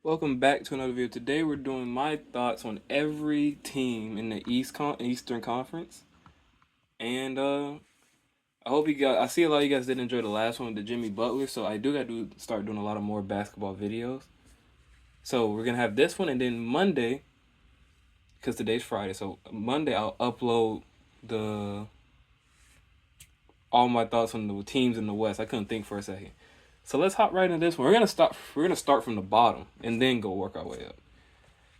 Welcome back to another video. Today we're doing my thoughts on every team in the Eastern Conference. And I hope you guys, I see a lot of you guys did enjoy the last one with the Jimmy Butler, so I do got to start doing a lot of more basketball videos. So we're going to have this one, and then Monday, because today's Friday, so Monday I'll upload the all my thoughts on the teams in the West. I couldn't think for a second. So let's hop right into this one. We're gonna start from the bottom and then go work our way up.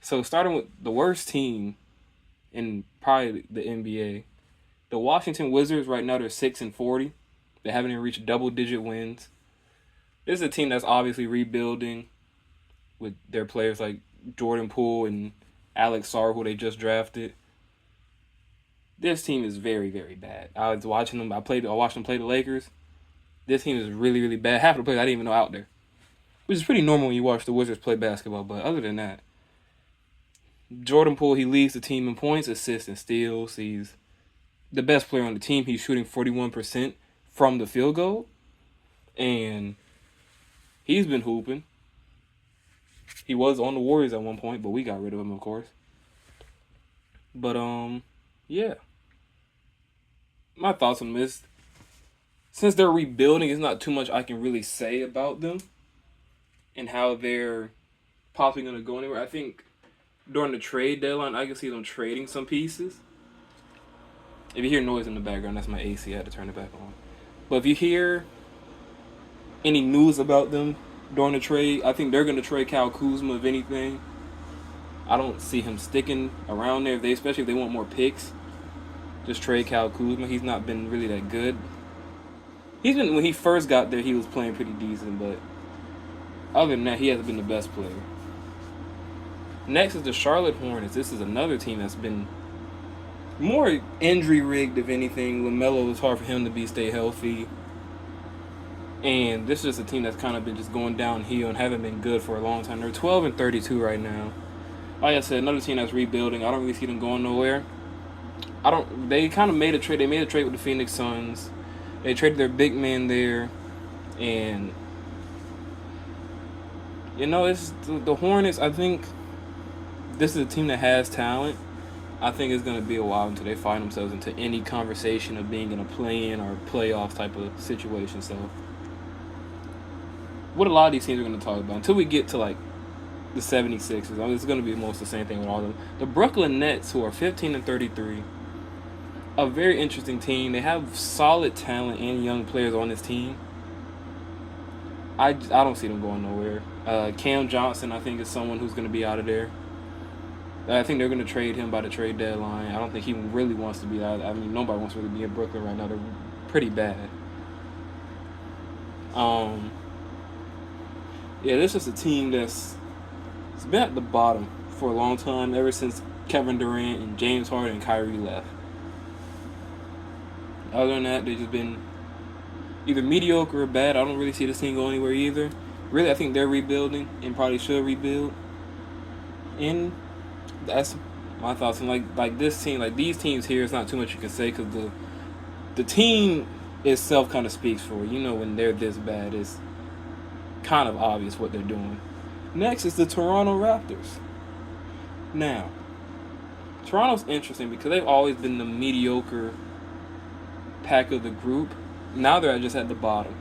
So starting with the worst team in probably the NBA, the Washington Wizards. Right now they're 6-40. They haven't even reached double-digit wins. This is a team that's obviously rebuilding with their players like Jordan Poole and Alex Sarr, who they just drafted. This team is very, very bad. I was watching them. I watched them play the Lakers. This team is really, really bad. Half the players I didn't even know out there, which is pretty normal when you watch the Wizards play basketball. But other than that, Jordan Poole, he leads the team in points, assists, and steals. He's the best player on the team. He's shooting 41% from the field goal, and he's been hooping. He was on the Warriors at one point, but we got rid of him, of course. But yeah. My thoughts on this. Since they're rebuilding, there's not too much I can really say about them and how they're possibly going to go anywhere. I think during the trade deadline, I can see them trading some pieces. If you hear noise in the background, that's my AC. I had to turn it back on. But if you hear any news about them during the trade, I think they're going to trade Kyle Kuzma, if anything. I don't see him sticking around there, especially if they want more picks. Just trade Kyle Kuzma. He's not been really that good. When he first got there, he was playing pretty decent, but other than that, he hasn't been the best player. Next is the Charlotte Hornets. This is another team that's been more injury rigged, if anything. LaMelo, it's hard for him to stay healthy. And this is just a team that's kind of been just going downhill and haven't been good for a long time. They're 12-32 right now. Like I said, another team that's rebuilding. I don't really see them going nowhere. They kind of made a trade. They made a trade with the Phoenix Suns. They traded their big man there, and it's the Hornets. I think this is a team that has talent. I think it's going to be a while until they find themselves into any conversation of being in a play-in or playoff type of situation. So, what a lot of these teams are going to talk about until we get to like the 76ers. It's going to be most the same thing with all of them. The Brooklyn Nets, who are 15-33. A very interesting team. They have solid talent and young players on this team. I don't see them going nowhere. Cam Johnson, I think, is someone who's going to be out of there. I think they're going to trade him by the trade deadline. I don't think he really wants to be out. I mean, nobody wants to really be in Brooklyn right now. They're pretty bad. Yeah, this is a team it's been at the bottom for a long time, ever since Kevin Durant and James Harden and Kyrie left. Other than that, they've just been either mediocre or bad. I don't really see this team go anywhere either. Really, I think they're rebuilding and probably should rebuild. And that's my thoughts. And like this team, like these teams here, it's not too much you can say because the team itself kind of speaks for it. When they're this bad, it's kind of obvious what they're doing. Next is the Toronto Raptors. Now, Toronto's interesting because they've always been the mediocre pack of the group. Now they're just at the bottom.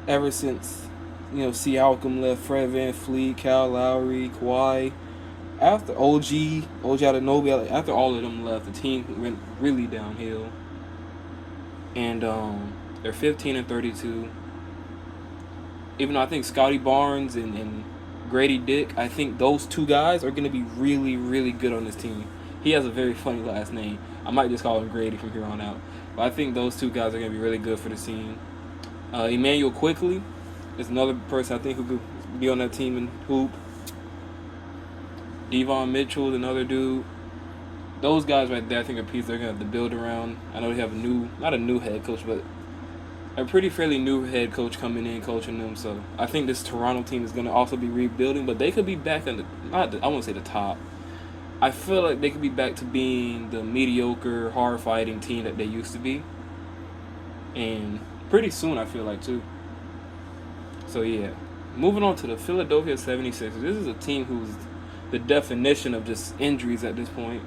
Ever since, Siakam left, Fred VanVleet, Kyle Lowry, Kawhi. After OG Anunoby, after all of them left, the team went really downhill. And they're 15-32. Even though I think Scotty Barnes and Grady Dick, I think those two guys are going to be really, really good on this team. He has a very funny last name. I might just call him Grady from here on out. But I think those two guys are going to be really good for the team. Emmanuel Quickly is another person I think who could be on that team and hoop. Devon Mitchell is another dude. Those guys right there, I think, are pieces they're going to have to build around. I know they have not a new head coach, but a fairly new head coach coming in, coaching them. So I think this Toronto team is going to also be rebuilding, but they could be back I won't say the top. I feel like they could be back to being the mediocre, hard-fighting team that they used to be. And pretty soon, I feel like, too. So, yeah. Moving on to the Philadelphia 76ers. This is a team who's the definition of just injuries at this point.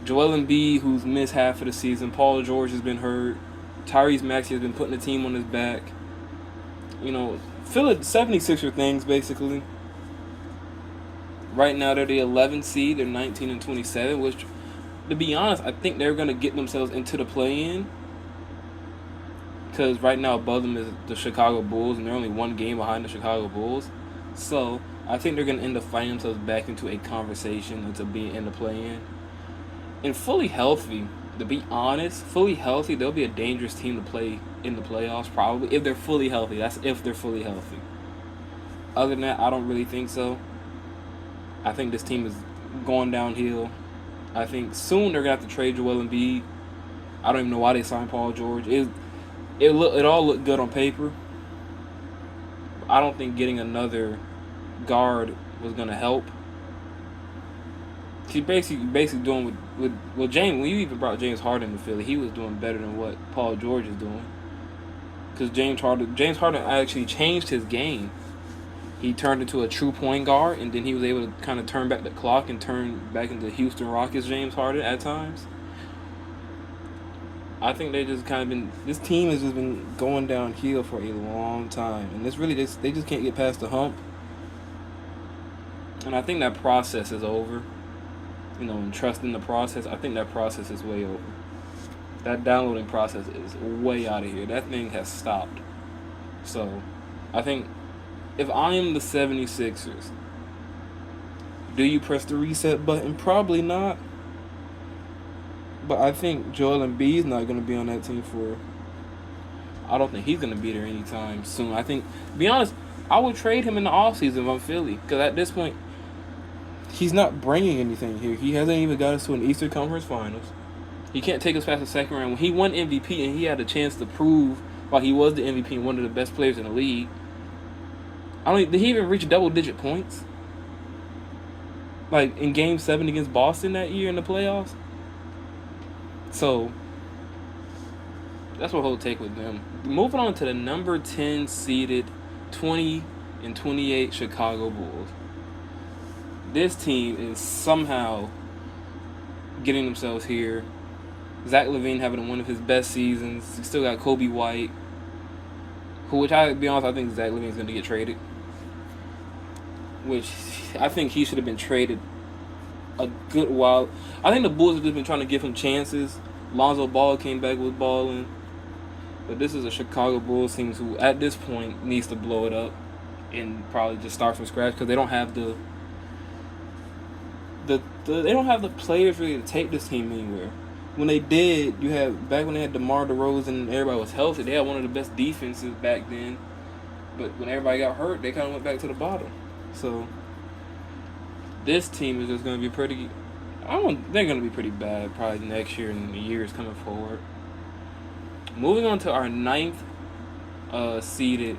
Joel Embiid, who's missed half of the season. Paul George has been hurt. Tyrese Maxey has been putting the team on his back. You know, 76er things, basically. Right now, they're the 11th seed. They're 19 and 27, which, to be honest, I think they're going to get themselves into the play-in. Because right now, above them is the Chicago Bulls, and they're only one game behind the Chicago Bulls. So, I think they're going to end up fighting themselves back into a conversation and to be in the play-in. And fully healthy, to be honest, fully healthy, they'll be a dangerous team to play in the playoffs, probably, if they're fully healthy. That's if they're fully healthy. Other than that, I don't really think so. I think this team is going downhill. I think soon they're going to have to trade Joel Embiid. I don't even know why they signed Paul George. It all looked good on paper. I don't think getting another guard was going to help. He's basically doing with James. When you even brought James Harden to Philly, he was doing better than what Paul George is doing. Because James Harden actually changed his game. He turned into a true point guard, and then he was able to kind of turn back the clock and turn back into Houston Rockets James Harden at times. I think they just kind of been. This team has just been going downhill for a long time, and they just can't get past the hump. And I think that process is over. You know, and trusting the process, I think that process is way over. That downloading process is way out of here. That thing has stopped. So, I think if I am the 76ers, do you press the reset button? Probably not. But I think Joel Embiid is not going to be on that team I don't think he's going to be there anytime soon. I think, to be honest, I would trade him in the offseason if I'm Philly. Because at this point, he's not bringing anything here. He hasn't even got us to an Eastern Conference Finals. He can't take us past the second round. When he won MVP and he had a chance to prove why he was the MVP and one of the best players in the league, did he even reach double-digit points? Like in Game 7 against Boston that year in the playoffs? So, that's my whole take with them. Moving on to the number 10 seeded 20 and 28 Chicago Bulls. This team is somehow getting themselves here. Zach LaVine having one of his best seasons. Still got Kobe White, which to be honest, I think Zach LaVine's going to get traded. Which I think he should have been traded a good while. I think the Bulls have just been trying to give him chances. Lonzo Ball came back with balling. But this is a Chicago Bulls team who, at this point, needs to blow it up and probably just start from scratch because they don't have they don't have the players really to take this team anywhere. When they did, back when they had DeMar DeRozan and everybody was healthy, they had one of the best defenses back then. But when everybody got hurt, they kind of went back to the bottom. So this team is just going to be they're going to be pretty bad probably next year and the years coming forward. Moving on to our 9th seeded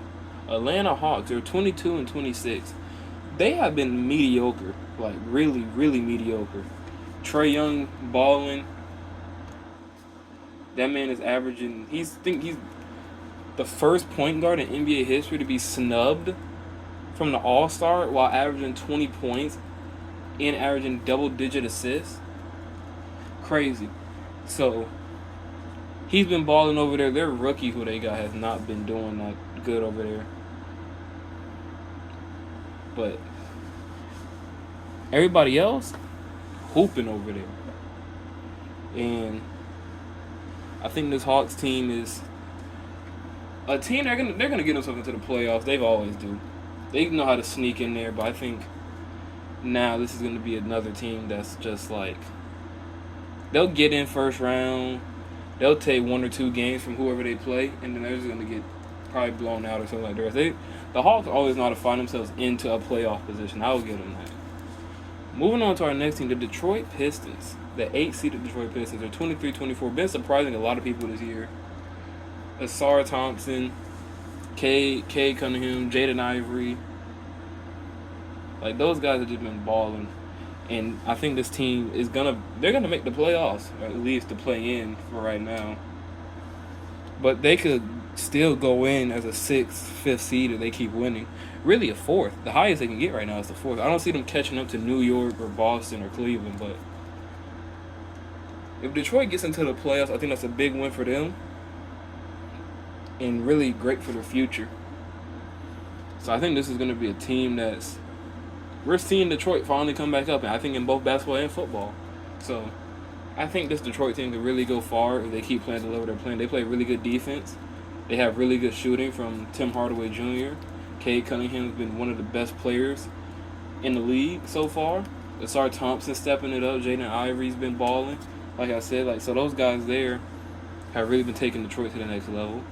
Atlanta Hawks. They're 22 and 26. They have been mediocre, like really, really mediocre. Trae Young balling. That man is averaging. He's the first point guard in NBA history to be snubbed from the All-Star while averaging 20 points and averaging double-digit assists. Crazy. So he's been balling over there. Their rookie who they got has not been doing that good over there. But everybody else hooping over there. And I think this Hawks team is a team they're gonna get themselves into the playoffs. They always do. They know how to sneak in there, but I think now this is gonna be another team that's just like they'll get in first round. They'll take 1 or 2 games from whoever they play, and then they're just gonna get probably blown out or something like that. The Hawks always know how to find themselves into a playoff position. I will give them that. Moving on to our next team, the Detroit Pistons. The 8-seeded Detroit Pistons are 23-24. Been surprising a lot of people this year. Asar Thompson, Kay Cunningham, Jaden Ivory. Like, those guys have just been balling. And I think this team they're gonna make the playoffs, or at least the play in for right now. But they could still go in as a sixth, fifth seed if they keep winning. Really a fourth. The highest they can get right now is the fourth. I don't see them catching up to New York or Boston or Cleveland, but if Detroit gets into the playoffs, I think that's a big win for them and really great for their future. So I think this is going to be a team that's we're seeing Detroit finally come back up, and I think in both basketball and football. So I think this Detroit team can really go far if they keep playing the level they're playing. They play really good defense. They have really good shooting from Tim Hardaway Jr. Cade Cunningham's been one of the best players in the league so far. Asar Thompson stepping it up. Jaden Ivory's been balling. Like I said, so those guys there have really been taking Detroit to the next level.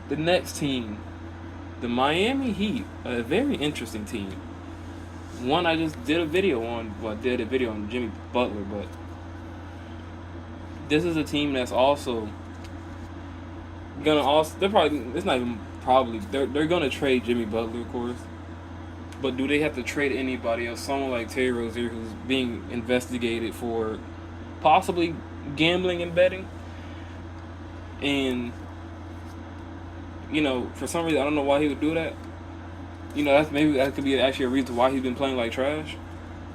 The next team, the Miami Heat, a very interesting team. One I just did a video on. Well, I did a video on Jimmy Butler, but this is a team that's also they're probably it's not even probably they're gonna trade Jimmy Butler, of course. But do they have to trade anybody else? Someone like Terry Rozier, who's being investigated for possibly gambling and betting, and for some reason I don't know why he would do that. That could be actually a reason why he's been playing like trash.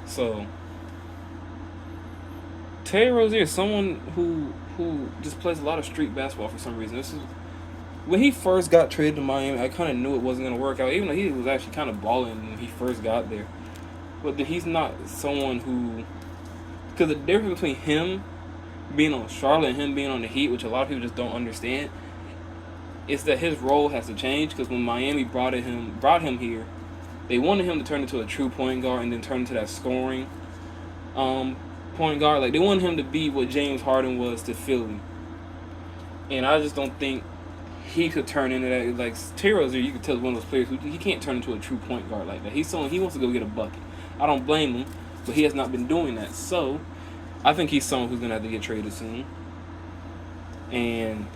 So Terry Rozier is someone who just plays a lot of street basketball for some reason. When he first got traded to Miami, I kind of knew it wasn't going to work out, even though he was actually kind of balling when he first got there. But he's not someone who... Because the difference between him being on Charlotte and him being on the Heat, which a lot of people just don't understand, is that his role has to change. Because when Miami brought him here, they wanted him to turn into a true point guard and then turn into that scoring point guard. Like, they wanted him to be what James Harden was to Philly. And I just don't think he could turn into that. Like, Terry Rozier, you could tell, is one of those players who he can't turn into a true point guard like that. He's someone, he wants to go get a bucket. I don't blame him, but he has not been doing that. So I think he's someone who's going to have to get traded soon. And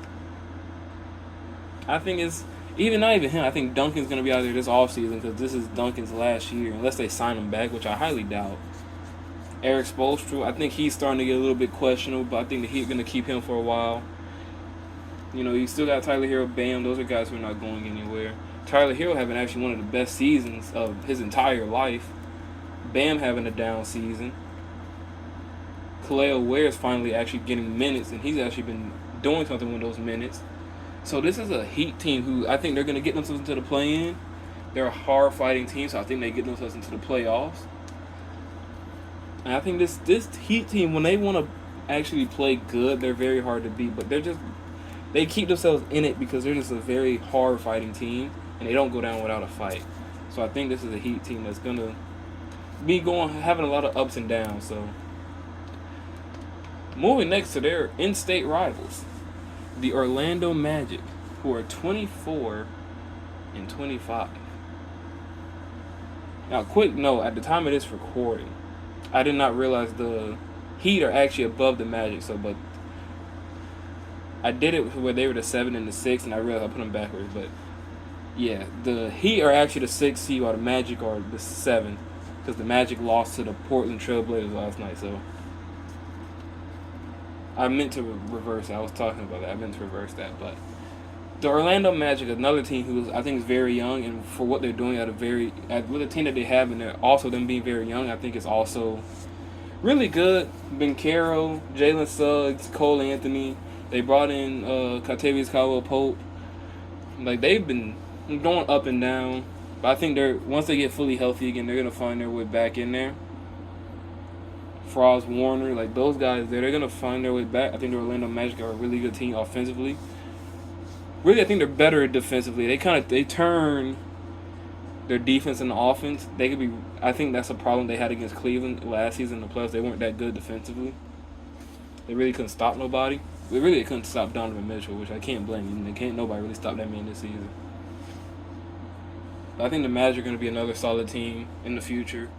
I think it's not even him. I think Duncan's going to be out there this offseason because this is Duncan's last year, unless they sign him back, which I highly doubt. Eric Spoelstra, I think he's starting to get a little bit questionable, but I think the Heat are going to keep him for a while. You still got Tyler Hero, Bam. Those are guys who are not going anywhere. Tyler Hero having actually one of the best seasons of his entire life. Bam having a down season. Kaleo Ware is finally actually getting minutes, and he's actually been doing something with those minutes. So this is a Heat team who I think they're going to get themselves into the play-in. They're a hard-fighting team, so I think they get themselves into the playoffs. And I think this Heat team, when they want to actually play good, they're very hard to beat. But they keep themselves in it because they're just a very hard-fighting team, and they don't go down without a fight. So I think this is a Heat team that's going to be having a lot of ups and downs. So moving next to their in-state rivals, the Orlando Magic, who are 24-25. Now, quick note, at the time of this recording, I did not realize the Heat are actually above the Magic. But I did it where they were the 7 and the 6, and I realized I put them backwards. But yeah, the Heat are actually the 6 seed, while the Magic are the 7, because the Magic lost to the Portland Trailblazers last night. So I meant to reverse that. I was talking about that. I meant to reverse that. But the Orlando Magic, another team who I think is very young, and for what they're doing with the team that they have, and also them being very young, I think is also really good. Banchero, Jalen Suggs, Cole Anthony. They brought in Kentavious Caldwell-Pope. Like, they've been going up and down, but I think once they get fully healthy again, they're gonna find their way back in there. Frost, Warner, like those guys they're going to find their way back. I think the Orlando Magic are a really good team offensively. Really, I think they're better defensively. They turn their defense into offense. I think that's a problem they had against Cleveland last season in the playoffs. They weren't that good defensively. They really couldn't stop nobody. They couldn't stop Donovan Mitchell, which I can't blame them. Nobody really stop that man this season. But I think the Magic are going to be another solid team in the future.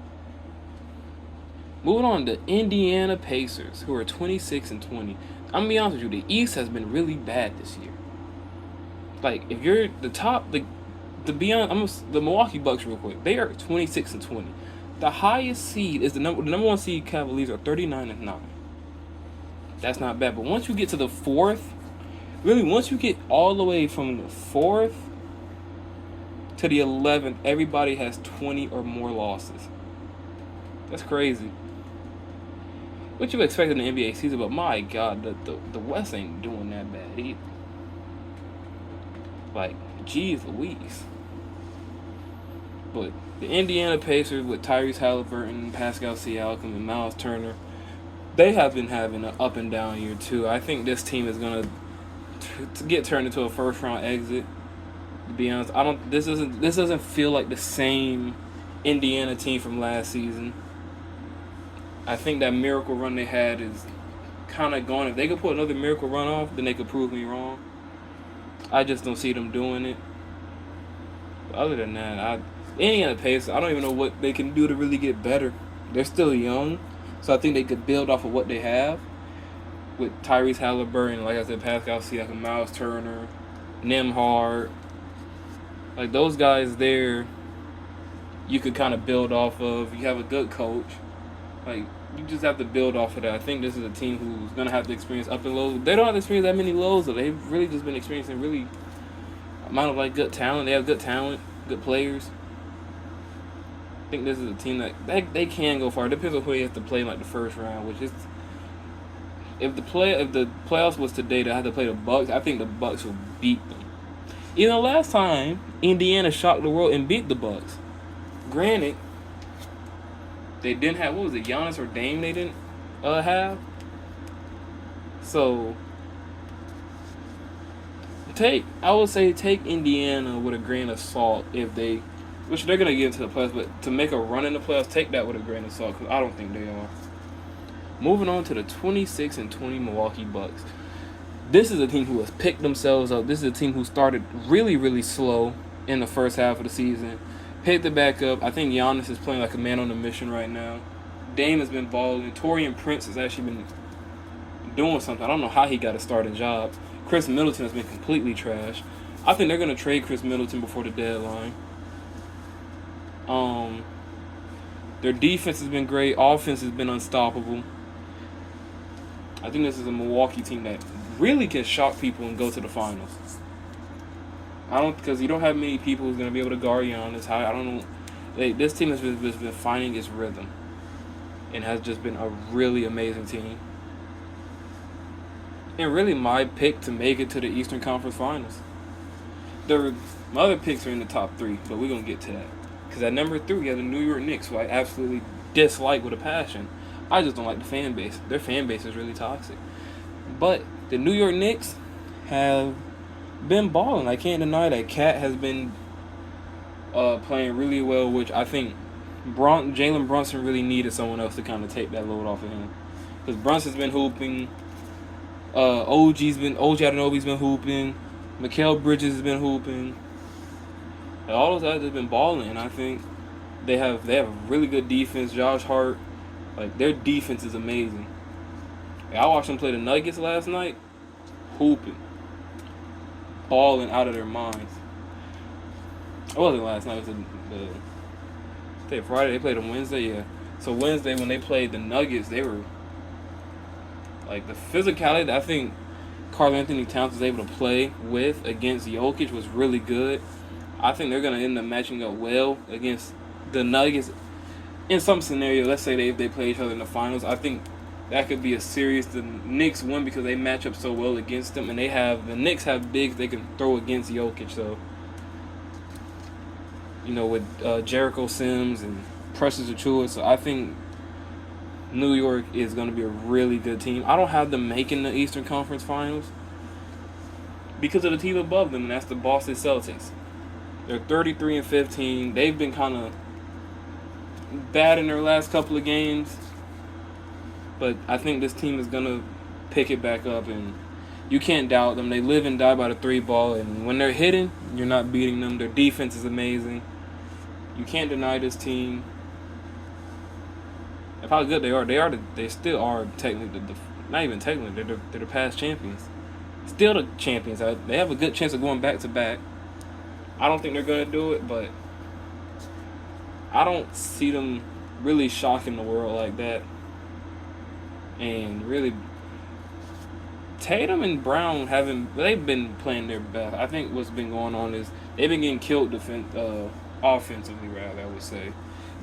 Moving on to Indiana Pacers, who are 26-20. I'm gonna be honest with you, the East has been really bad this year. Like, if you're the top, the Milwaukee Bucks real quick. They are 26-20. The highest seed is the number one seed. Cavaliers are 39-9. That's not bad, but once you get to the 4th, really, once you get all the way from the 4th to the 11th, everybody has 20 or more losses. That's crazy. What you expect in the NBA season, but my God, the West ain't doing that bad either. Like, geez Louise. But the Indiana Pacers with Tyrese Halliburton, Pascal Siakam, and Miles Turner, they have been having an up and down year too. I think this team is gonna get turned into a first round exit. To be honest, I don't. This doesn't feel like the same Indiana team from last season. I think that miracle run they had is kind of gone. If they could put another miracle run off, then they could prove me wrong. I just don't see them doing it. But other than that, Indiana Pacers, I don't even know what they can do to really get better. They're still young, so I think they could build off of what they have with Tyrese Halliburton, like I said, Pascal Siakam, Miles Turner, Nembhard. Like, those guys there, you could kind of build off of. You have a good coach. Like, you just have to build off of that. I think this is a team who's going to have to experience up and lows. They don't have to experience that many lows, though. They've really just been experiencing really amount of, like, good talent. They have good talent, good players. I think this is a team that they can go far. It depends on who they have to play in, like, the first round, which is... If the playoffs was today, they had to play the Bucks. I think the Bucks will beat them. You know, last time, Indiana shocked the world and beat the Bucks. Granted, they didn't have, what was it, Giannis or Dame they didn't have? So, I would say take Indiana with a grain of salt if they, which they're going to get into the playoffs, but to make a run in the playoffs, take that with a grain of salt, because I don't think they are. Moving on to the 26-20 Milwaukee Bucks. This is a team who has picked themselves up. This is a team who started really, really slow in the first half of the season. Picked it back up. I think Giannis is playing like a man on a mission right now. Dame has been balling. Taurean Prince has actually been doing something. I don't know how he got a starting job. Chris Middleton has been completely trash. I think they're going to trade Chris Middleton before the deadline. Their defense has been great. Offense has been unstoppable. I think this is a Milwaukee team that really can shock people and go to the finals. Because you don't have many people who's going to be able to guard Giannis. I don't know. This team has been finding its rhythm and has just been a really amazing team. And really my pick to make it to the Eastern Conference Finals. My other picks are in the top 3, but we're going to get to that. Because at number 3, we have the New York Knicks, who I absolutely dislike with a passion. I just don't like the fan base. Their fan base is really toxic. But the New York Knicks have been balling. I can't deny that. Cat has been playing really well, which I think Jalen Brunson really needed someone else to kind of take that load off of him. Because Brunson's been hooping. OG Anunoby's been hooping. Mikal Bridges has been hooping. And all those guys have been balling, and I think they have a really good defense. Josh Hart, like, their defense is amazing. I watched them play the Nuggets last night, hooping, balling out of their minds. It wasn't last night. It was Friday. They played on Wednesday, yeah. So Wednesday when they played the Nuggets, they were like the physicality that I think Karl-Anthony Towns was able to play with against Jokic was really good. I think they're gonna end up matching up well against the Nuggets in some scenario. Let's say they play each other in the finals. I think that could be a series the Knicks win because they match up so well against them, and the Knicks have bigs they can throw against Jokic. So, you know, with Jericho Sims and Precious Achiuwa, so I think New York is going to be a really good team. I don't have them making the Eastern Conference Finals because of the team above them, and that's the Boston Celtics. They're 33-15. They've been kind of bad in their last couple of games, but I think this team is going to pick it back up, and you can't doubt them. They live and die by the 3 ball, and when they're hitting, you're not beating them. Their defense is amazing. You can't deny this team. And how good they are. They still are technically, not even technically, they're the past champions. Still the champions. They have a good chance of going back-to-back. I don't think they're going to do it, but I don't see them really shocking the world like that. And really Tatum and Brown they've been playing their best. I think what's been going on is they've been getting killed offensively, rather, I would say.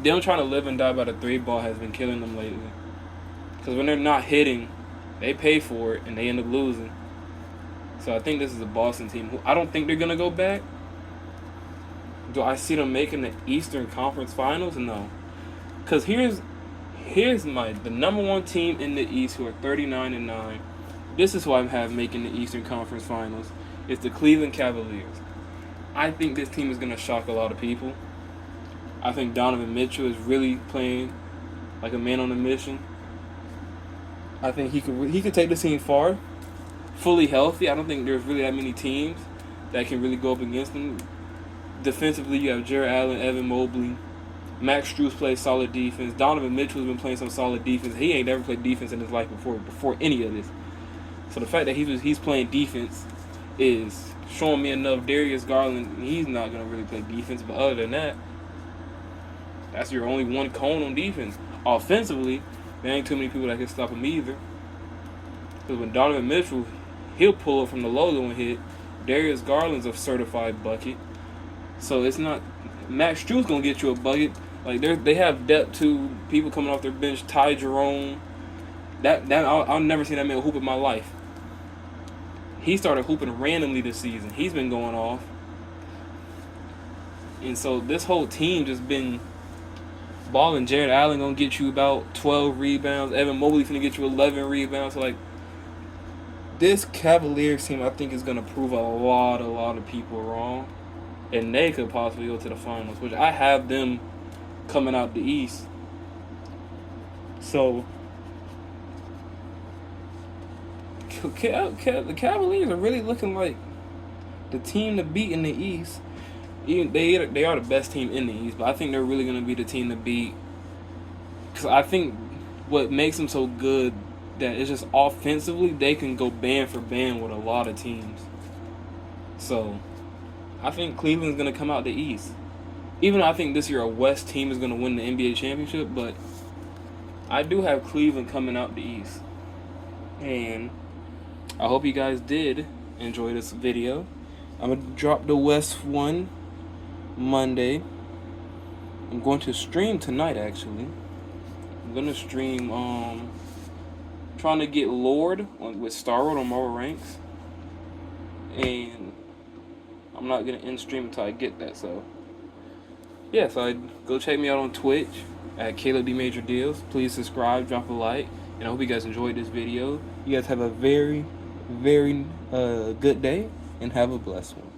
Them trying to live and die by the 3 ball has been killing them lately. Because when they're not hitting, they pay for it and they end up losing. So I think this is a Boston team who I don't think they're going to go back. Do I see them making the Eastern Conference Finals? No. Because here's the number 1 team in the East who are 39-9. This is who I have making the Eastern Conference Finals. It's the Cleveland Cavaliers. I think this team is going to shock a lot of people. I think Donovan Mitchell is really playing like a man on a mission. I think he could take the team far. Fully healthy, I don't think there's really that many teams that can really go up against him. Defensively, you have Jarrett Allen, Evan Mobley. Max Strus plays solid defense. Donovan Mitchell has been playing some solid defense. He ain't never played defense in his life before any of this. So the fact that he's playing defense is showing me enough. Darius Garland, he's not going to really play defense. But other than that, that's your only one cone on defense. Offensively, there ain't too many people that can stop him either. Because when Donovan Mitchell, he'll pull up from the logo and hit. Darius Garland's a certified bucket. So it's not Max Strus gonna get you a bucket. Like they have depth to people coming off their bench. Ty Jerome, I'll never see that man hoop in my life. He started hooping randomly this season. He's been going off, and so this whole team just been balling. Jarrett Allen gonna get you about 12 rebounds. Evan Mobley finna get you 11 rebounds. So like this Cavaliers team, I think is gonna prove a lot of people wrong. And they could possibly go to the finals, which I have them coming out the East. So, the Cavaliers are really looking like the team to beat in the East. They are the best team in the East, but I think they're really going to be the team to beat. Because I think what makes them so good that it's just offensively, they can go band for band with a lot of teams. So I think Cleveland's going to come out the East. Even though I think this year a West team is going to win the NBA championship, but I do have Cleveland coming out the East. And I hope you guys did enjoy this video. I'm going to drop the West one Monday. I'm going to stream tonight, actually. I'm going to stream trying to get Lord with Star Road on Marvel Ranks. And I'm not going to end stream until I get that, so yeah, so go check me out on Twitch at Caleb D Major Deals. Please subscribe, drop a like, and I hope you guys enjoyed this video. You guys have a very, very good day, and have a blessed one.